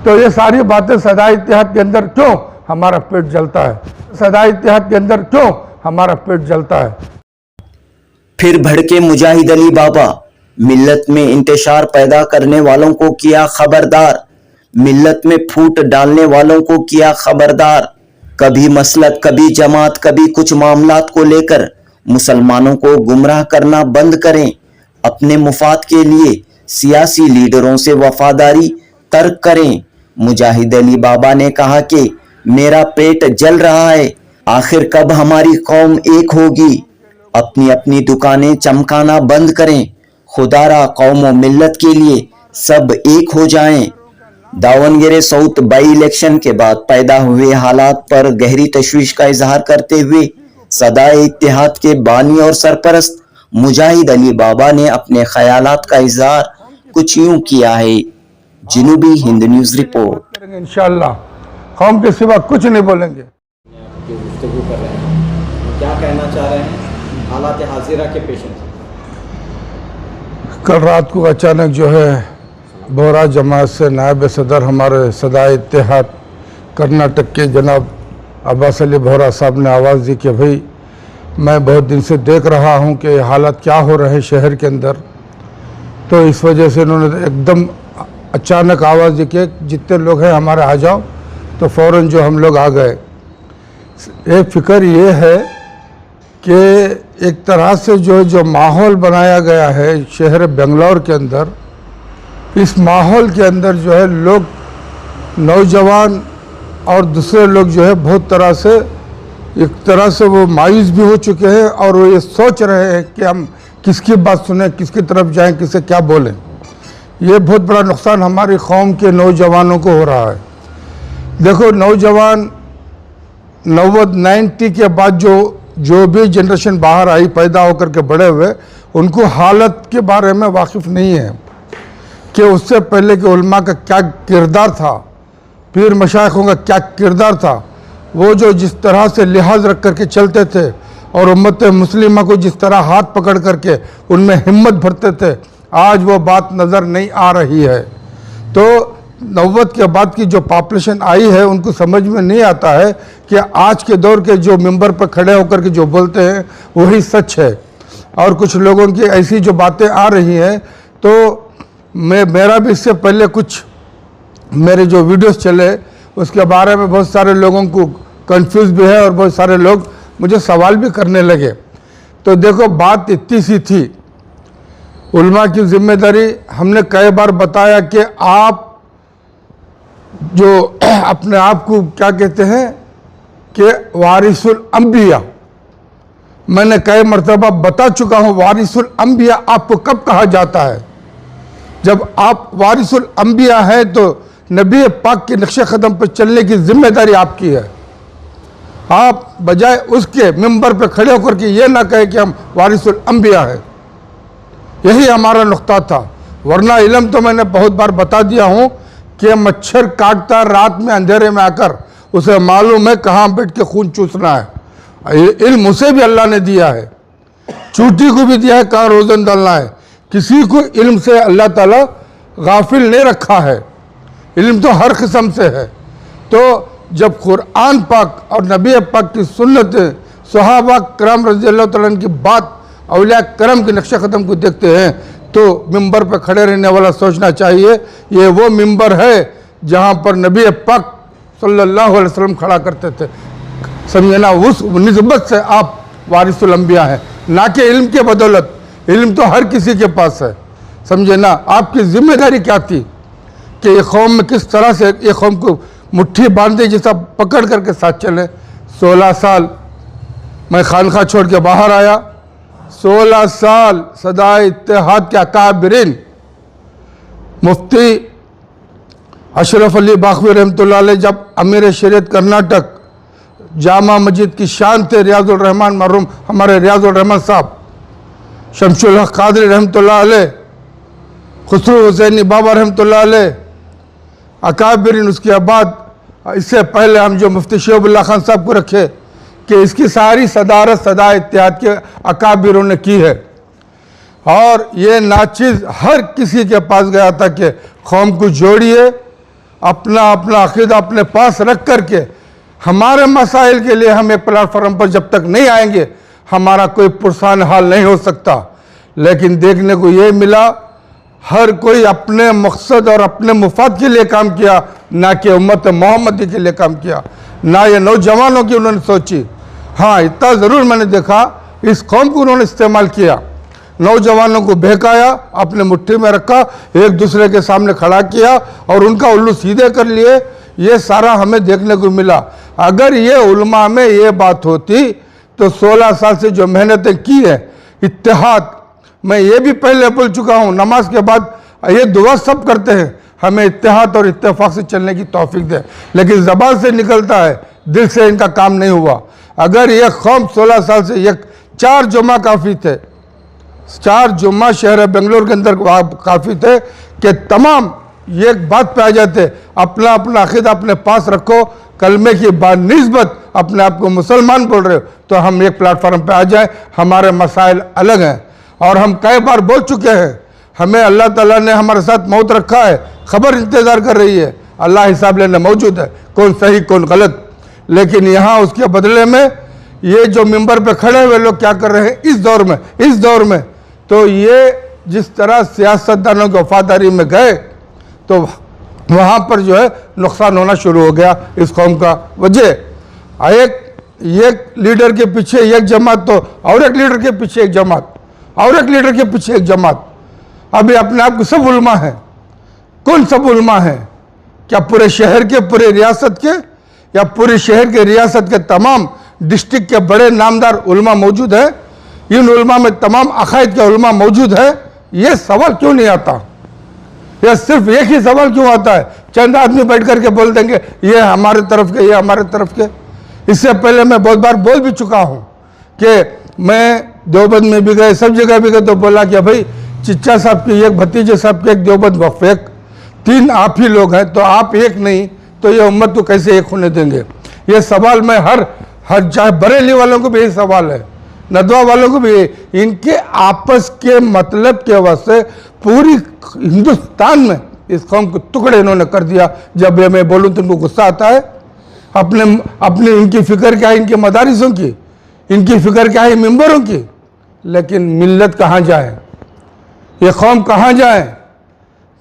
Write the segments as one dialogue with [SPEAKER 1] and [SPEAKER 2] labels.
[SPEAKER 1] तो ये सारी बातें सदा इत्तेहाद के अंदर क्यों हमारा पेट जलता है, सदा इत्तेहाद के अंदर क्यों हमारा पेट जलता है।
[SPEAKER 2] फिर भड़के मुजाहिद अली बाबा, मिल्लत में इंतशार पैदा करने वालों को किया खबरदार, मिल्लत में फूट डालने वालों को किया खबरदार। कभी मसलक, कभी जमात, कभी कुछ मामलात को लेकर मुसलमानों को गुमराह करना बंद करें। अपने मुफाद के लिए सियासी लीडरों से वफादारी तर्क करें। मुजाहिद अली बाबा ने कहा कि मेरा पेट जल रहा है, आखिर कब हमारी कौम एक होगी। अपनी अपनी दुकानें चमकाना बंद करें। खुदारा कौम व मिल्लत के लिए सब एक हो जाएं। दावनगेरे साउथ बाई इलेक्शन के बाद पैदा हुए हालात पर गहरी तशवीश का इजहार करते हुए सदाए इत्तेहाद के बानी और सरपरस्त मुजाहिद अली बाबा ने अपने ख्यालात का इजहार कुछ यूं किया है। जनूबी हिंद न्यूज रिपोर्ट।
[SPEAKER 1] इंशाअल्लाह कौम के सिवा कुछ नहीं बोलेंगे।
[SPEAKER 3] जो गुफ्तगू कर रहे हैं, क्या कहना चाह रहे हैं हालात हाजिरा के पेश नज़र?
[SPEAKER 1] कल रात को अचानक जो है बोहरा जमात से नायब सदर हमारे सदा इत्तेहाद कर्नाटक के जनाब अब्बास अली बोहरा साहब ने आवाज़ दी कि भाई मैं बहुत दिन से देख रहा हूं कि हालात क्या हो रहे हैं शहर के अंदर। तो इस वजह से इन्होंने एकदम अचानक आवाज़ दी कि जितने लोग हैं हमारे आ जाओ। तो फ़ौरन जो हम लोग आ गए। एक फ़िक्र ये है कि एक तरह से जो माहौल बनाया गया है शहर बेंगलोर के अंदर, इस माहौल के अंदर जो है लोग, नौजवान और दूसरे लोग जो है बहुत तरह से एक तरह से वो मायूस भी हो चुके हैं और वो ये सोच रहे हैं कि हम किसकी बात सुने, किसकी तरफ जाएं, किसे क्या बोलें। ये बहुत बड़ा नुकसान हमारी कौम के नौजवानों को हो रहा है। देखो नौजवान 90 के बाद जो भी जनरेशन बाहर आई पैदा होकर के बड़े हुए, उनको हालत के बारे में वाकिफ़ नहीं है कि उससे पहले के उलमा का क्या किरदार था, पीर मशाइखों का क्या किरदार था। वो जो जिस तरह से लिहाज रख करके चलते थे और उम्मत मुस्लिमा को जिस तरह हाथ पकड़ करके उनमें हिम्मत भरते थे, आज वो बात नज़र नहीं आ रही है। तो 90 के बाद की जो पॉपुलेशन आई है उनको समझ में नहीं आता है कि आज के दौर के जो मिंबर पर खड़े होकर के जो बोलते हैं वही सच है। और कुछ लोगों की ऐसी जो बातें आ रही हैं, तो मेरा भी इससे पहले कुछ मेरे जो वीडियोस चले उसके बारे में बहुत सारे लोगों को कंफ्यूज भी है और बहुत सारे लोग मुझे सवाल भी करने लगे। तो देखो बात इतनी सी थी, उलमा की जिम्मेदारी हमने कई बार बताया कि आप जो अपने आप को क्या कहते हैं कि वारिसुल अंबिया, मैंने कई मरतबा बता चुका हूँ वारिसुल अंबिया आपको कब कहा जाता है। जब आप वारिसुल अंबिया हैं तो नबी पाक के नक्शे कदम पर चलने की जिम्मेदारी आपकी है। आप बजाय उसके मिंबर पे खड़े होकर के ये ना कहे कि हम वारिसुल अंबिया हैं। यही हमारा नुक्ता था। वरना इल्म तो मैंने बहुत बार बता दिया हूँ कि मच्छर काटता रात में अंधेरे में आकर उसे मालूम है कहाँ बैठ के खून चूसना है। इल्म उसे भी अल्लाह ने दिया है, चूटी को भी दिया है कहाँ रोज़न डालना है। किसी को इल्म से अल्लाह ताला गाफिल नहीं रखा है। इल्म तो हर किस्म से है। तो जब कुरान पाक और नबी पाक की सुन्नत, सहाबा करम रज़ी अल्लाह तआला की बात, औलिया करम के नक्शे कदम को देखते हैं तो मिंबर पर खड़े रहने वाला सोचना चाहिए ये वो मिंबर है जहाँ पर नबी पाक सल्लल्लाहु अलैहि वसल्लम खड़ा करते थे। समझे ना, उस निस्बत से आप वारिसुल अंबिया हैं, ना कि इल्म के बदौलत। इल्म तो हर किसी के पास है। समझे ना, आपकी जिम्मेदारी क्या थी कि ये कौम में किस तरह से ये कौम को मुट्ठी बांधे जैसा पकड़ करके साथ चले। 16 साल मैं खानखा छोड़ के बाहर आया, 16 साल सदा इत्तेहाद के अकाबिरीन मुफ्ती अशरफ अली बाखवी रहमतुल्लाह अलैह जब अमीर शरीयत कर्नाटक जामा मस्जिद की शान थे, रियाजुल रहमान मरहूम हमारे रियाजुल रहमान साहब, शमशुल हक कादरी रहमतुल्लाह अलैह, खुसरू हुसैनी बाबा रहमतुल्लाह अलैह, अकाबिरीन। उसके बाद इससे पहले हम जो मुफ्ती शोबुल्लाह खान साहब को रखे कि इसकी सारी सदारत सदा इत्तेहाद के अकाबिरों ने की है। और ये नाचीज़ हर किसी के पास गया था कि कौम को जोड़िए अपना अपना अकीदा अपने पास रख करके हमारे मसाइल के लिए हम एक प्लेटफॉर्म पर जब तक नहीं आएंगे हमारा कोई पुरसान हाल नहीं हो सकता। लेकिन देखने को ये मिला हर कोई अपने मकसद और अपने मुफाद के लिए काम किया, ना कि उम्मत मोहम्मदी के लिए काम किया, ना ये नौजवानों की उन्होंने सोची। हाँ, इतना ज़रूर मैंने देखा इस कौम को उन्होंने इस्तेमाल किया, नौजवानों को बहकाया, अपने मुट्ठी में रखा, एक दूसरे के सामने खड़ा किया और उनका उल्लू सीधे कर लिए। ये सारा हमें देखने को मिला। अगर ये उलमा में ये बात होती तो 16 साल से जो मेहनतें की है, इत्तेहाद, मैं ये भी पहले बोल चुका हूँ, नमाज के बाद ये दुआ सब करते हैं हमें इत्तेहाद और इत्तेफाक से चलने की तौफीक दे, लेकिन ज़बान से निकलता है, दिल से इनका काम नहीं हुआ। अगर ये कौम 16 साल से एक 4 जुमा काफ़ी थे, 4 जुम्मा शहर बेंगलोर के अंदर काफ़ी थे कि तमाम ये एक बात पे आ जाते, अपना अपना अकीदा अपने पास रखो, कलमे की बानिस्बत अपने आप को मुसलमान बोल रहे हो तो हम एक प्लेटफार्म पे आ जाएं, हमारे मसाइल अलग हैं। और हम कई बार बोल चुके हैं, हमें अल्लाह ताला ने हमारे साथ मौत रखा है, खबर इंतज़ार कर रही है, अल्लाह हिसाब लेने मौजूद है, कौन सही कौन गलत। लेकिन यहाँ उसके बदले में ये जो मिंबर पे खड़े हुए लोग क्या कर रहे हैं इस दौर में तो ये जिस तरह सियासतदानों की वफादारी में गए तो वहाँ पर जो है नुकसान होना शुरू हो गया इस कौम का। वजह एक लीडर के पीछे एक जमात तो और एक लीडर के पीछे एक जमात और एक लीडर के पीछे एक जमात। अभी अपने आप को सब उलमा हैं। कौन सब उलमा हैं? क्या पूरे शहर के, पूरे रियासत के, या पूरे शहर के रियासत के तमाम डिस्ट्रिक्ट के बड़े नामदार उलमा मौजूद है? इन उलमा में तमाम अकायद के उलमा मौजूद है? ये सवाल क्यों नहीं आता? यह सिर्फ एक ही सवाल क्यों आता है? चंद आदमी बैठ करके बोल देंगे ये हमारे तरफ के, ये हमारे तरफ के। इससे पहले मैं बहुत बार बोल भी चुका हूँ कि मैं देवबंद में भी गए, सब जगह भी गए तो बोला कि भाई चिच्चा साहब की एक, भतीजे साहब के एक, देवबंद वक्फ एक, 3 आप ही लोग हैं, तो आप एक नहीं तो ये उम्मत को कैसे एक होने देंगे? ये सवाल मैं हर चाहे बरेली वालों को भी यही सवाल है, नदवा वालों को भी। इनके आपस के मतलब के वजह पूरी हिंदुस्तान में इस कौम को टुकड़े इन्होंने कर दिया। जब ये मैं बोलूँ तो उनको गुस्सा आता है। अपने इनकी फिक्र क्या है? इनके मदारिसों की, इनकी फिक्र क्या है? मिंबरों की। लेकिन मिल्लत कहाँ जाए, ये कौम कहाँ जाए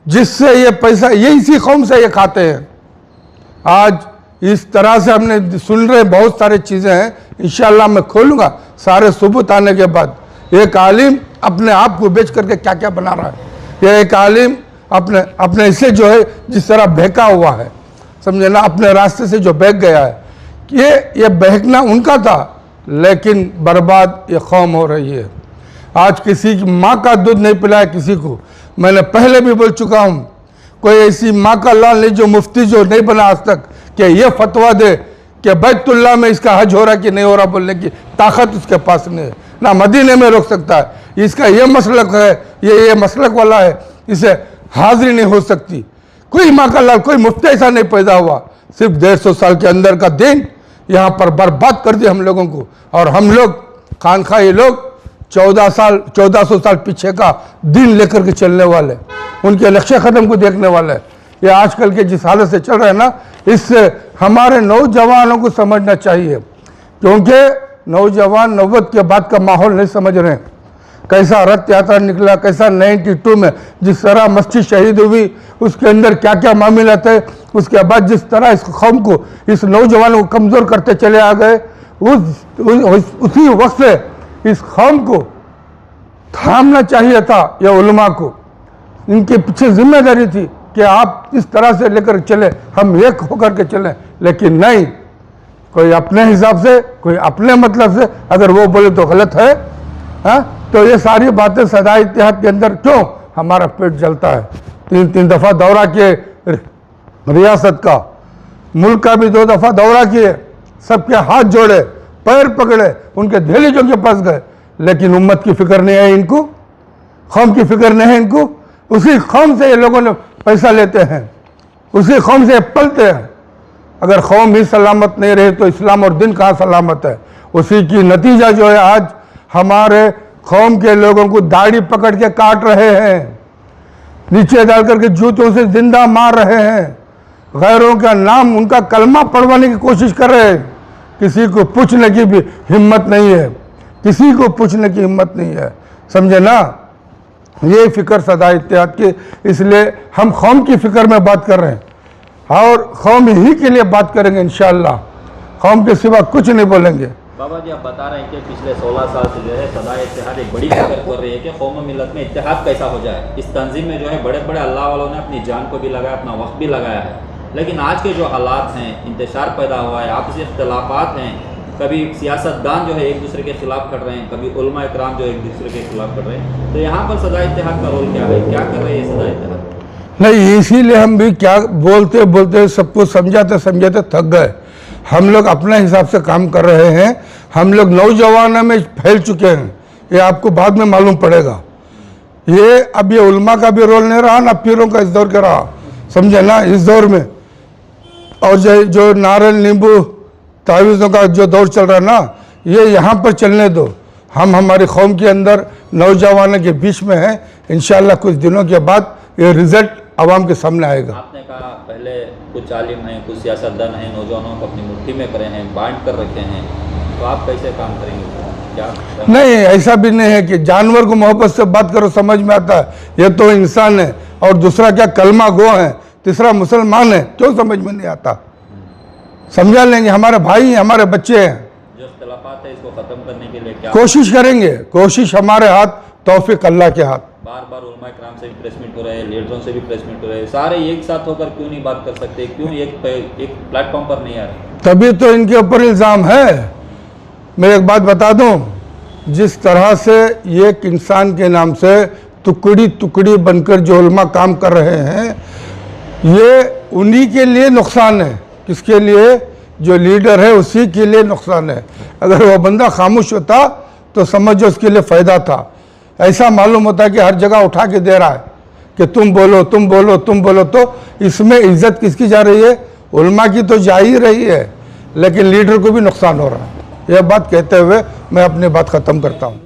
[SPEAKER 1] जिससे ये पैसा, ये इसी कौम से ये खाते हैं। आज इस तरह से हमने सुन रहे बहुत सारी चीज़ें हैं, इंशाअल्लाह मैं खोलूँगा सारे सबूत आने के बाद। एक आलिम अपने आप को बेच करके क्या क्या बना रहा है, ये एक आलिम अपने इसे जो है जिस तरह बहका हुआ है, समझे ना, अपने रास्ते से जो बहक गया है, ये बहकना उनका था, लेकिन बर्बाद ये कौम हो रही है। आज किसी की माँ का दूध नहीं पिलाया किसी को। मैंने पहले भी बोल चुका हूँ, कोई ऐसी माँ का लाल नहीं जो मुफ्ती जो नहीं बना आज तक कि ये फतवा दे कि बैतुल्लाह में इसका हज हो रहा कि नहीं हो रहा, बोलने की ताकत उसके पास नहीं है, ना मदीने में रोक सकता है। इसका ये मसलक है, ये मसलक वाला है, इसे हाजिरी नहीं हो सकती। कोई माँ का लाल, कोई मुफ्ती ऐसा नहीं पैदा हुआ। सिर्फ 150 साल के अंदर का दिन यहाँ पर बर्बाद कर दिया हम लोगों को। और हम लोग खानखा, ये लोग 1400 साल पीछे का दिन लेकर के चलने वाले, उनके लक्ष्य कदम को देखने वाले। ये आजकल के जिस हालत से चल रहे हैं ना, इससे हमारे नौजवानों को समझना चाहिए, क्योंकि नौजवान नौबत के बाद का माहौल नहीं समझ रहे हैं। कैसा रथ यात्रा निकला, कैसा 92 में जिस तरह मस्जिद शहीद हुई, उसके अंदर क्या क्या मामला थे, उसके बाद जिस तरह इस कौम को, इस नौजवानों को कमज़ोर करते चले आ गए, उसी वक्त से इस कौम को थामना चाहिए था। यह उलमा को, इनके पीछे जिम्मेदारी थी कि आप इस तरह से लेकर चले, हम एक होकर के चलें। लेकिन नहीं, कोई अपने हिसाब से, कोई अपने मतलब से, अगर वो बोले तो गलत है। हाँ, तो ये सारी बातें सदा इत्तेहाद के अंदर क्यों हमारा पेट जलता है। 3 दफ़ा दौरा किए रियासत का, मुल्क का भी 2 दफ़ा दौरा किए, सबके हाथ जोड़े, पैर पकड़े, उनके दहलीजों के पास गए, लेकिन उम्मत की फिक्र नहीं है इनको, कौम की फिक्र नहीं है इनको। उसी कौम से ये लोगों ने पैसा लेते हैं, उसी कौम से पलते हैं। अगर कौम ही सलामत नहीं रहे तो इस्लाम और दिन कहाँ सलामत है। उसी की नतीजा जो है, आज हमारे कौम के लोगों को दाढ़ी पकड़ के काट रहे हैं, नीचे डाल करके जूतों से जिंदा मार रहे हैं। गैरों का नाम, उनका कलमा पढ़वाने की कोशिश कर रहे हैं। किसी को पूछने की भी हिम्मत नहीं है, किसी को पूछने की हिम्मत नहीं है, समझे ना। ये फ़िक्र सदा इत्तेहाद की, इसलिए हम कौम की फ़िक्र में बात कर रहे हैं और कौम ही के लिए बात करेंगे इंशाअल्लाह, कौम के सिवा कुछ नहीं बोलेंगे।
[SPEAKER 4] बाबा जी, आप बता रहे हैं कि पिछले 16 साल से जो है सदा इत्तेहाद एक बड़ी फिक्र कर रही है कि कौम और मिलत में इत्तेहाद कैसा हो जाए। इस तंजीम में जो है बड़े बड़े अल्लाह वालों ने अपनी जान को भी लगाया, अपना वक्त भी लगाया है, लेकिन आज के जो हालात हैं, इंतशार पैदा हुआ है, आपसी इख्तलाफात हैं, कभी सियासतदान जो है एक दूसरे के खिलाफ कर रहे हैं, कभी उलमा इकराम जो एक दूसरे के खिलाफ कर रहे हैं, तो यहाँ पर सदा इत्तेहाद का रोल क्या है, क्या कर रही है सदा इत्तेहाद?
[SPEAKER 1] नहीं, इसीलिए हम भी क्या बोलते बोलते सबको समझाते समझाते थक गए। हम लोग अपने हिसाब से काम कर रहे हैं, हम लोग नौजवानों में फैल चुके हैं, ये आपको बाद में मालूम पड़ेगा। ये अब ये उलमा का भी रोल नहीं रहा ना पीरों का इस दौर का रहा, समझे ना। इस दौर में और जो नारियल नींबू तावीज़ों का जो दौर चल रहा है ना, ये यहाँ पर चलने दो। हम हमारी कौम के अंदर नौजवानों के बीच में हैं, इंशाअल्लाह कुछ दिनों के बाद ये रिज़ल्ट आवाम के सामने आएगा।
[SPEAKER 4] आपने कहा पहले कुछ आलिम हैं, कुछ सियासतदान हैं, नौजवानों को अपनी मुट्ठी में करे हैं, बांट कर रखे हैं, तो आप कैसे काम करेंगे? क्या
[SPEAKER 1] नहीं, ऐसा भी नहीं है कि जानवर को मोहब्बत से बात करो समझ में आता है, ये तो इंसान है और दूसरा क्या कलमा गो है, तीसरा मुसलमान है, क्यों समझ में नहीं आता। समझा लेंगे, हमारे भाई हैं, हमारे बच्चे हैं।
[SPEAKER 4] जो इख्तलाफात है इसको ख़त्म करने के लिए क्या
[SPEAKER 1] कोशिश करेंगे, कोशिश हमारे हाथ, तौफीक अल्लाह के हाथ।
[SPEAKER 4] बार बार उलमा इकराम से भी प्रेस मीट हो रहे हैं, लीडरों से भी प्रेस मीट हो रहे हैं, सारे एक साथ होकर क्यों नहीं बात कर सकते, क्यों एक प्लेटफॉर्म पर नहीं आ रहे?
[SPEAKER 1] तभी तो इनके ऊपर इल्ज़ाम है। मैं एक बात बता दूं, जिस तरह से एक इंसान के नाम से टुकड़ी टुकड़ी बनकर जो उलमा काम कर रहे हैं, ये उन्हीं के लिए नुकसान है। किसके लिए? जो लीडर है उसी के लिए नुकसान है। अगर वो बंदा खामोश होता तो समझो उसके लिए फ़ायदा था। ऐसा मालूम होता है कि हर जगह उठा के दे रहा है कि तुम बोलो तुम बोलो तुम बोलो, तो इसमें इज्जत किसकी जा रही है? उलमा की तो जा ही रही है, लेकिन लीडर को भी नुकसान हो रहा है। यह बात कहते हुए मैं अपनी बात ख़त्म करता हूँ।